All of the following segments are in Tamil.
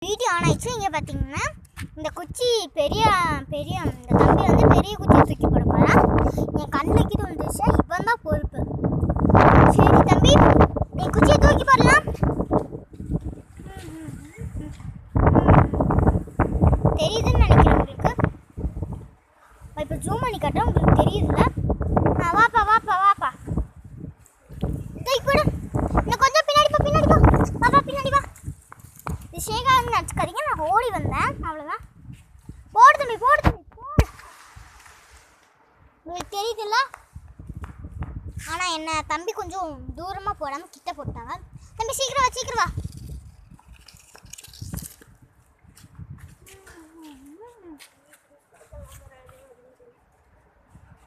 வீடியோ ஆன் ஆயிடுச்சு. இங்கே பார்த்தீங்கன்னா இந்த குச்சி பெரிய இந்த தம்பி வந்து பெரிய குச்சியை தூக்கி போட போகிறான். என் கண்ணுக்கு இது வந்துருச்சா இவன் தான் பொறுப்பு. சரி தம்பி, நீ குச்சியை தூக்கி போடலாம். தெரியுதுன்னு நினைக்கிறேன் உங்களுக்கு. இப்போ ஜூம் பண்ணி காட்டுறேன், உங்களுக்கு தெரியுதுல்ல? வாப்பா வாப்பா வாப்பா, தூக்கி போடு. இன்னும் கொஞ்சம் பின்னாடி போ, பின்னாடி போ, பாப்பா பின்னாடி வா. இது சேகான்னு நினச்சிக்காதீங்க, நான் ஓடி வந்தேன், அவ்வளோதான். போடு தம்பி, போடு தம்பி, போடு. உங்களுக்கு தெரியுதுல்ல? ஆனால் என்ன தம்பி கொஞ்சம் தூரமாக போடாமல் கிட்ட போட்டாங்க. தம்பி சீக்கிரம் வா, சீக்கிரம் வா.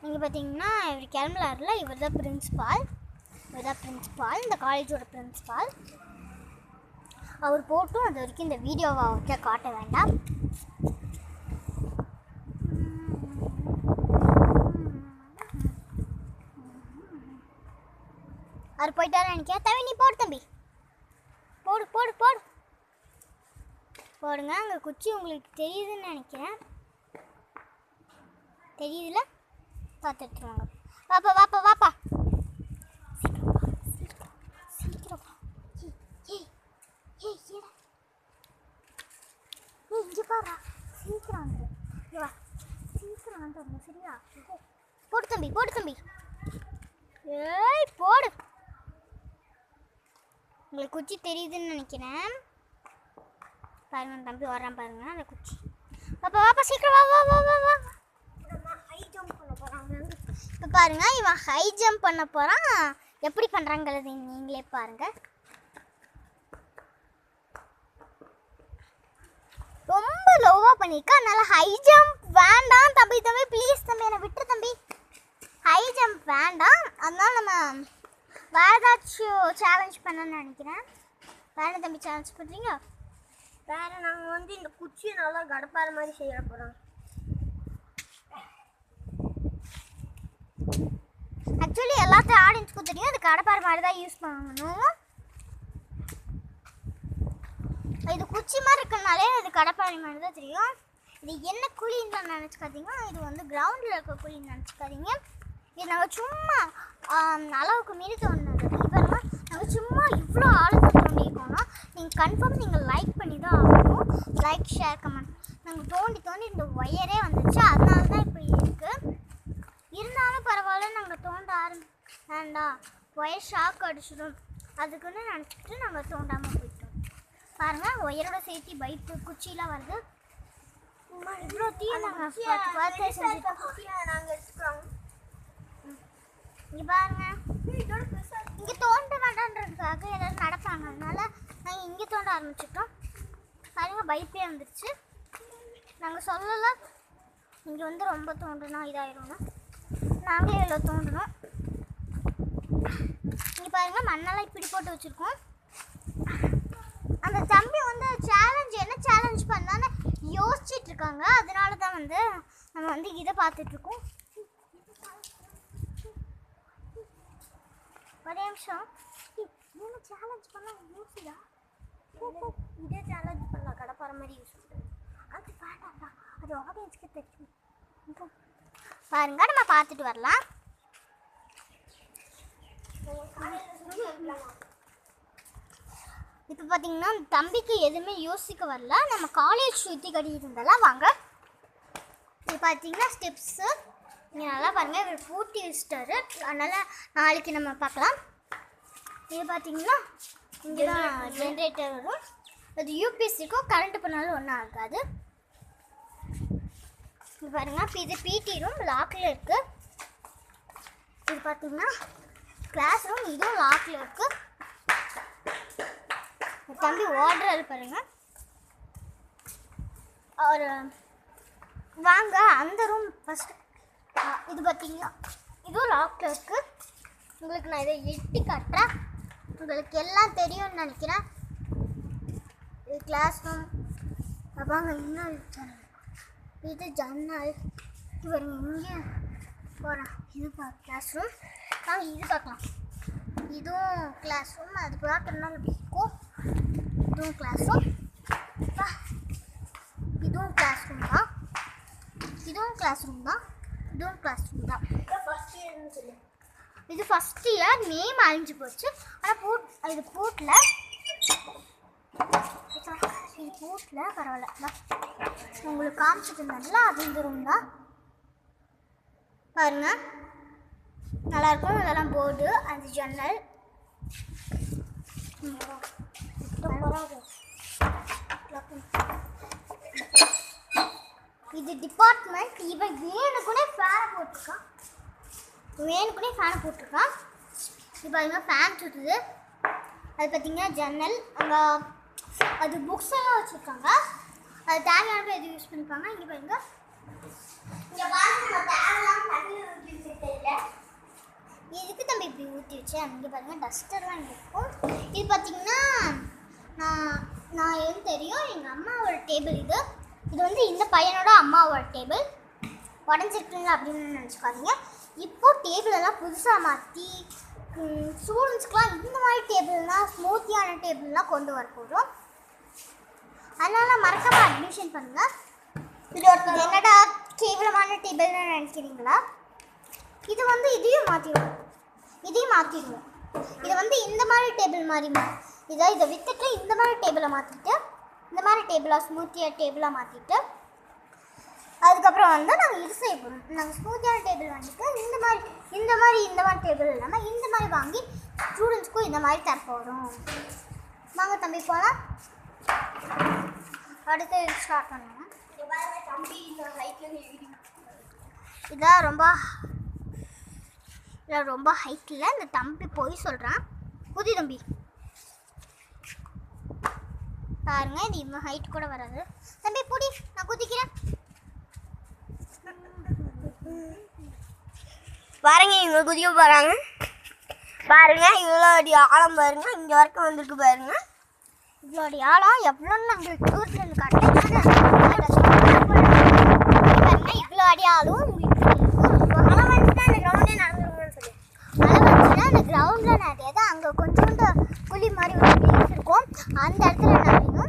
நீங்கள் பார்த்தீங்கன்னா இவர் கிளம்பலாருல, இவர் தான் பிரின்ஸ்பால். இந்த காலேஜோட பிரின்ஸ்பால். அவர் போட்டும் அது வரைக்கும் இந்த வீடியோவை அவர்கிட்ட காட்ட வேண்டாம். அவர் போயிட்டாரு நினைக்க. தம்பி நீ போடு தம்பி, போடு போடு போடு போடுங்க. அங்கே குச்சி உங்களுக்கு தெரியுதுன்னு நினைக்கிறேன். தெரியுதுல? பார்த்துட்டுருவாங்க. வாப்பா வாப்பா வாப்பா, சீக்கிரம் வா. இங்கே பாரு, சீக்கிரம் வந்துடு. இங்கே வா, சீக்கிரம் வந்துடணும் சரியா? போடு தம்பி, போடு தம்பி, ஏய் போடு. உங்களுக்கு குச்சி தெரியுதுன்னு நினைக்கிறேன். பாருங்க தம்பி வர்றான் பாருங்க அந்த குச்சி. பாப்பா வாப்பா சீக்கிரம் வா வா வா வா வா. ஹை ஜம்ப் பண்ண போகிறாங்க. இப்போ பாருங்க இவன் ஹை ஜம்ப் பண்ண போகிறான். எப்படி பண்ணுறாங்கிறது நீங்களே பாருங்கள். ரொம்ப லோவாக பண்ணியிருக்கா, அதனால ஹை ஜம்ப் வேண்டாம். தம்பி தம்பி ப்ளீஸ் தம்பி, என்னை விட்டுரு தம்பி. ஹை ஜம்ப் வேண்டாம், அதனால நம்ம வேறு ஏதாச்சும் சேலஞ்ச் பண்ணணும்னு நினைக்கிறேன். வேறு தம்பி சேலஞ்ச் பண்ணுறீங்க? வேறு நாங்கள் வந்து இந்த குச்சியை நல்லா கடப்பார மாதிரி செய்ய போகிறோம். ஆக்சுவலி எல்லாத்தையும் ஆடியன்ஸ்க்கும் தெரியும், அது கடப்பார மாதிரி தான் யூஸ் பண்ணணும். இது குச்சி மாதிரி இருக்கனாலே இது கடப்பாறை மாதிரி தான் தெரியும். இது என்ன குழின்னு நினச்சிக்காதீங்க, இது வந்து கிரவுண்டில் இருக்க குழின்னு நினச்சிக்காதீங்க. இது நாங்கள் சும்மா அளவுக்கு மீறி தோணுது. இப்போ நாங்கள் சும்மா இவ்வளோ ஆழத்தை தோண்டியிருக்கோம்னா நீங்கள் கன்ஃபார்ம் நீங்கள் லைக் பண்ணி தான் ஆகணும். Like share comment. நாங்கள் தோண்டி இந்த ஒயரே வந்துச்சு, அதனால தான் இப்போ இருக்குது. இருந்தாலும் பரவாயில்ல, நாங்கள் தோண்ட வேண்டாம், ஒயர் ஷாக் அடிச்சிடும் அதுக்குன்னு நினச்சிட்டு நாங்கள் தோண்டாமல் போயிட்டோம். பாருங்கள் ஒயரோட சேர்த்து பைப்பு குச்சிலாம் வருது. இவ்வளோ தீ நாங்கள் எடுத்துக்கிறோம். இங்கே பாருங்க, இங்கே தோண்ட வேண்டான்றதுக்காக எல்லோரும் நடப்பாங்க, அதனால நாங்கள் இங்கே தோண்ட ஆரம்பிச்சிட்டோம். பாருங்கள் பைப்பே வந்துடுச்சு. நாங்கள் சொல்லலை இங்கே வந்து ரொம்ப தோண்டுனா இதாகிடும்னா, நாங்களே எவ்வளோ தோண்டணும். இங்கே பாருங்கள் மண்ணெல்லாம் இப்படி போட்டு வச்சுருக்கோம். அந்த தம்பி வந்து என்ன சேலஞ்ச் பண்ணான்னு யோசிச்சுட்டு இருக்காங்க, அதனால தான் வந்து நம்ம வந்து இதை பார்த்துட்ருக்கோம். ஒரே நிமிஷம், என்ன சேலஞ்ச் பண்ணால் யோசிடா. இதே சேலஞ்ச் பண்ணலாம், கடப்பார மாதிரி யூஸ் பண்ணுறது. அது வேண்டாம்டா, அது ஆடியன்ஸ்க்கு தெரியும். பாருங்க நம்ம பார்த்துட்டு வரலாம். இப்போ பார்த்தீங்கன்னா தம்பிக்கு எதுவுமே யோசிக்க வரல. நம்ம காலேஜ் சுற்றி கட்டிட்டு இருந்தாலாம். வாங்க இப்போ பார்த்தீங்கன்னா ஸ்டெப்ஸு இங்கே நல்லா பாருங்கள். இவர் பூட்டி வச்சிட்டாரு, அதனால் நாளைக்கு நம்ம பார்க்கலாம். இது பார்த்தீங்கன்னா இங்கே தான் ஜென்ரேட்டர் வரும். அது யூபிஎஸ்சிக்கும் கரண்ட் பண்ணாலும் ஒன்றும் ஆகாது. இது பாருங்கள், இப்போ இது பிடி ரூம் லாக்கில் இருக்குது. இது பார்த்தீங்கன்னா கிளாஸ் ரூம், இதுவும் லாக்கில் இருக்குது. தம்பி ஓடுறாரு பாருங்க. ஒரு வாங்க அந்த ரூம் ஃபஸ்ட்டு. இது பார்த்தீங்கன்னா இதுவும் லாக்கில் இருக்குது. உங்களுக்கு நான் இதை எட்டி காட்டுறேன், உங்களுக்கு எல்லாம் தெரியும்னு நினைக்கிறேன். இது கிளாஸ் ரூம். அப்பாங்க இன்னும் இது ஜன்னல். இது பாருங்க இங்கே போகிறேன். இது கிளாஸ் ரூம். வாங்க இது பார்க்கலாம். இதுவும் கிளாஸ் ரூம். அது பார்க்குறதுனால இருக்கும். இதுவும் கிளாஸ் ரூம். கிளாஸ் ரூம் தான், இதுவும் கிளாஸ் ரூம் தான். ஃபர்ஸ்ட் இயர்னு சொல்லு. இது ஃபஸ்ட் இயர், நேம் அழிஞ்சு போச்சு. ஆனால் இது பூட்டில் பரவாயில்ல. உங்களுக்கு காமிச்சிட்டு இருந்தேன்ல, அது இந்த ரூம் தான். பாருங்க, நல்லாயிருக்கும். இதெல்லாம் போர்டு, அந்த ஜன்னல். இது டிபார்ட்மெண்ட். இவன் வேணுக்குனே ஃபேனை போட்டிருக்கான். இது பாருங்க, ஃபேன் சுற்றுது. அது பார்த்தீங்கன்னா ஜன்னல். அங்கே அது புக்ஸ் எல்லாம் வச்சுருக்காங்க. அது தேவையான எது யூஸ் பண்ணிப்பாங்க. இங்கே பாருங்க, இதுக்கு தம்பி இப்படி ஊற்றி வச்சேன். இங்கே பாருங்கள், டஸ்டர்லாம் இங்கே இருக்கும். இது பார்த்தீங்கன்னா நான் எது தெரியும், எங்கள் அம்மாவோட டேபிள் இது. இது வந்து இந்த பையனோட அம்மாவோட டேபிள். உடஞ்சிருக்குங்களா அப்படின்னு நினச்சிக்காதீங்க. இப்போது டேபிளெல்லாம் புதுசாக மாற்றி ஸ்டூடெண்ட்ஸ்க்கெலாம் இந்த மாதிரி டேபிள்னால், ஸ்மூத்தியான டேபிள்லாம் கொண்டு வர போகிறோம். அதனால் மறக்காமல் அட்மிஷன் பண்ணுங்கள். இது ஒருத்தர் என்னடா கேவலமான டேபிள்னு நினைக்கிறீங்களா? இது வந்து இதையும் மாற்றிடுவோம். இது வந்து இந்த மாதிரி டேபிள் மாதிரி இதை விற்றுட்டு இந்த மாதிரி டேபிளை மாற்றிட்டு, இந்த மாதிரி டேபிளாக ஸ்மூத்தியாக டேபிளாக மாற்றிட்டு, அதுக்கப்புறம் வந்து நாங்கள் இது செய்ய போகிறோம். நாங்கள் ஸ்மூத்தியான டேபிள் வாங்கிட்டு இந்த மாதிரி டேபிள் இல்லாமல் இந்த மாதிரி வாங்கி ஸ்டூடெண்ட்ஸ்க்கும் இந்த மாதிரி தர போகிறோம். வாங்க தம்பி போகலாம். அடுத்து ஸ்டார்ட் பண்ணுவோம். இதான் ரொம்ப ஹைட்டில் இந்த தம்பி போய் சொல்கிறான். புதி தம்பி பாருங்க, இது இவ்வளோ ஹைட் கூட வராது. தம்பி புடி, நான் குதிக்கிறேன். பாருங்க, இவங்க குதிக்க போகிறாங்க. பாருங்க, இவ்வளோ அடி ஆழம் பாருங்க. இங்கே வரைக்கும் வந்திருக்கு பாருங்க. இவ்வளோடைய ஆழம் எவ்வளோன்னு நாங்கள் தூரத்தில் காட்டுறேன். இவ்வளோ அடி ஆளும் மழை வந்துச்சுன்னா அந்த கிரவுண்டே நடந்துருங்கன்னு சொல்லி. மழை வந்துச்சுன்னா அந்த கிரவுண்டில் நிறையது அங்கே கொஞ்சோண்டு குழி மாதிரி ஒரு பிளேஸ் இருக்கும். அந்த இடத்துல நிறையும்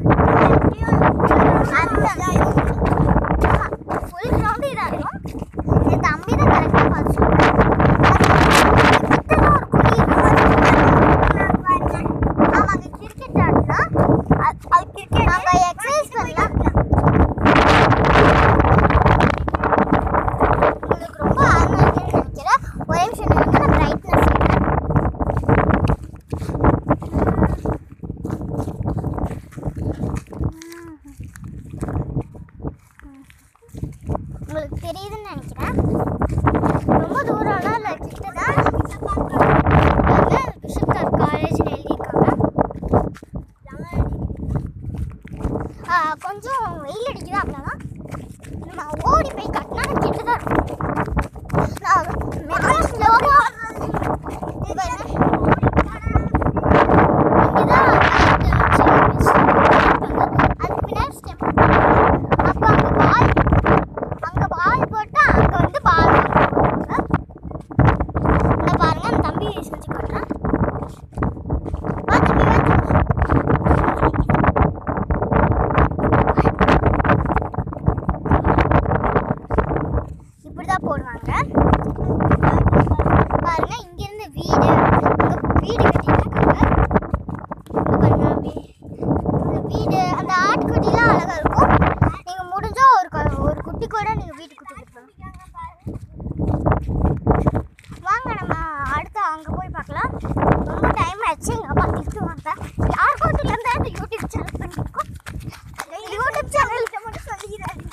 ஃபுல் கிரவுண்டு இதாக இருக்கும். என் தம்பி தான் கரெக்டாக பார்த்து ஆமாங்க, கிரிக்கெட் ஆடுனா அது கிரிக்கெட் நம்ம எக்ஸசைஸ் பண்ணலாம். உங்களுக்கு ரொம்ப ஆர்வம் இருக்குன்னு நினைக்கிறேன். ஒரே நிமிஷம் நினைக்கிறேன், நான் பிரைட்னஸ் உங்களுக்கு தெரியுதுன்னு நினைக்கிறேன். ரொம்ப தூரம்லாம் இல்லை, கிட்ட தான். பிஷப்கார் காலேஜ்னு எழுதியிருக்காங்க. கொஞ்சம் வெயில் அடிக்குதா, அப்படின்னா நம்ம ஓடி போய் கட்டினா கிட்ட தான் இருக்கும். நான் மெட்ரோ ஸ்லோவாக போடுவாங்க. பாருங்க, இங்கிருந்து வீடு கட்டிட்டு இருக்காங்க. வீடு அந்த ஆட்டுக்குட்டிலாம் அழகா இருக்கும். நீங்க முடிஞ்சா ஒரு குட்டி கூட நீங்க வீட்டுக்கு கூட்டிட்டு வாங்க. நம்ம அடுத்து அங்க போய் பார்க்கலாம். ரொம்ப டைம் ஆச்சு. எங்க அப்பா திட்டுவாங்க. யாருக்கும் தெரியாம இந்த யூடியூப் சேனல் பண்ணிருக்கோம். யூடியூப் சேனலுக்கு மட்டும் சொல்லிக்கிறாங்க.